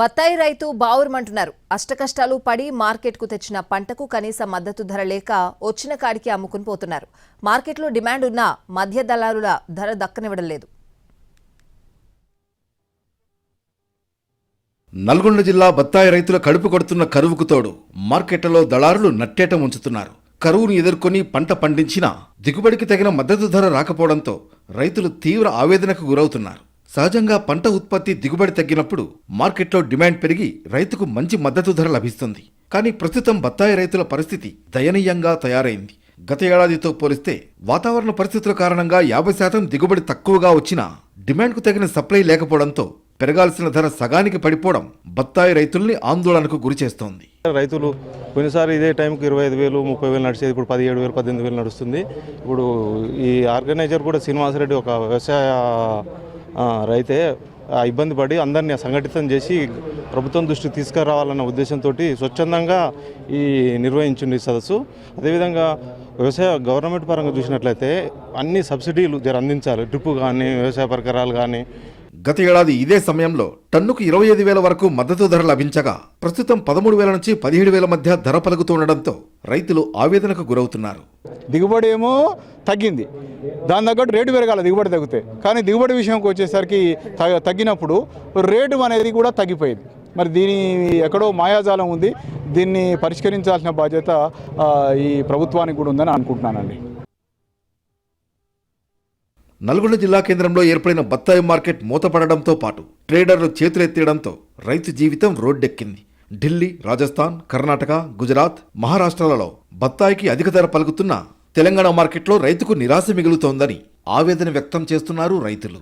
బత్తాయి రైతు బావురుమంటున్నారు. అష్టకష్టాలు పడి మార్కెట్కు తెచ్చిన పంటకు కనీస మద్దతు ధర లేక వచ్చిన కాడికి అమ్ముకుని పోతున్నారు. మార్కెట్లో డిమాండ్ ఉన్నా మధ్య దళారుల ధర దక్కనివ్వడం లేదు. నల్గొండ జిల్లా బత్తాయి రైతుల కడుపు కొడుతున్న కరువుకు తోడు మార్కెట్లలో దళారులు నట్టేట ఉంచుతున్నారు. కరువును ఎదుర్కొని పంట పండించినా దిగుబడికి తగిన మద్దతు ధర రాకపోవడంతో రైతులు తీవ్ర ఆవేదనకు గురవుతున్నారు. సహజంగా పంట ఉత్పత్తి దిగుబడి తగ్గినప్పుడు మార్కెట్లో డిమాండ్ పెరిగి రైతుకు మంచి మద్దతు ధర లభిస్తుంది. కానీ ప్రస్తుతం బత్తాయి రైతుల పరిస్థితి దయనీయంగా తయారైంది. గత ఏడాదితో పోలిస్తే వాతావరణ పరిస్థితుల కారణంగా 50% దిగుబడి తక్కువగా వచ్చినా డిమాండ్కు తగిన సప్లై లేకపోవడంతో పెరగాల్సిన ధర సగానికి పడిపోవడం బత్తాయి రైతుల్ని ఆందోళనకు గురిచేస్తోంది. రైతులు కొన్నిసారి ఇదే టైంకి 25,000, 30,000 నడిచేది ఇప్పుడు 17,000, 18,000 నడుస్తుంది. ఇప్పుడు ఈ ఆర్గనైజర్ కూడా శ్రీనివాసరెడ్డి ఒక వ్యవసాయ రైతే ఇబ్బంది పడి అందరినీ సంఘటితం చేసి ప్రభుత్వం దృష్టికి తీసుకురావాలన్న ఉద్దేశంతో స్వచ్ఛందంగా ఈ నిర్వహించింది సదస్సు. అదేవిధంగా వ్యవసాయ గవర్నమెంట్ పరంగా చూసినట్లయితే అన్ని సబ్సిడీలు అందించాలి. డ్రిప్ కానీ వ్యవసాయ పరికరాలు కానీ. గత ఏడాది ఇదే సమయంలో టన్నుకు 25,000 వరకు మద్దతు ధర లభించగా ప్రస్తుతం 13,000 నుంచి 17,000 మధ్య ధర పలుకుతుండటంతో రైతులు ఆవేదనకు గురవుతున్నారు. దిగుబడి ఏమో తగ్గింది, దాని తగ్గట్టు రేటు పెరగాలి దిగుబడి తగ్గితే. కానీ దిగుబడి విషయంకి వచ్చేసరికి తగ్గినప్పుడు రేటు అనేది కూడా తగ్గిపోయింది. మరి దీని ఎక్కడో మాయాజాలం ఉంది. దీన్ని పరిష్కరించాల్సిన బాధ్యత ఈ ప్రభుత్వానికి కూడా ఉందని అనుకుంటున్నానండి. నల్గొండ జిల్లా కేంద్రంలో ఏర్పడిన బత్తాయి మార్కెట్ మూతపడడంతో పాటు ట్రేడర్లు చేతులెత్తేయడంతో రైతు జీవితం రోడ్డెక్కింది. ఢిల్లీ, రాజస్థాన్, కర్ణాటక, గుజరాత్, మహారాష్ట్రలలో బత్తాయికి అధిక ధర పలుకుతున్న తెలంగాణ మార్కెట్లో రైతుకు నిరాశ మిగులుతోందని ఆవేదన వ్యక్తం చేస్తున్నారు రైతులు.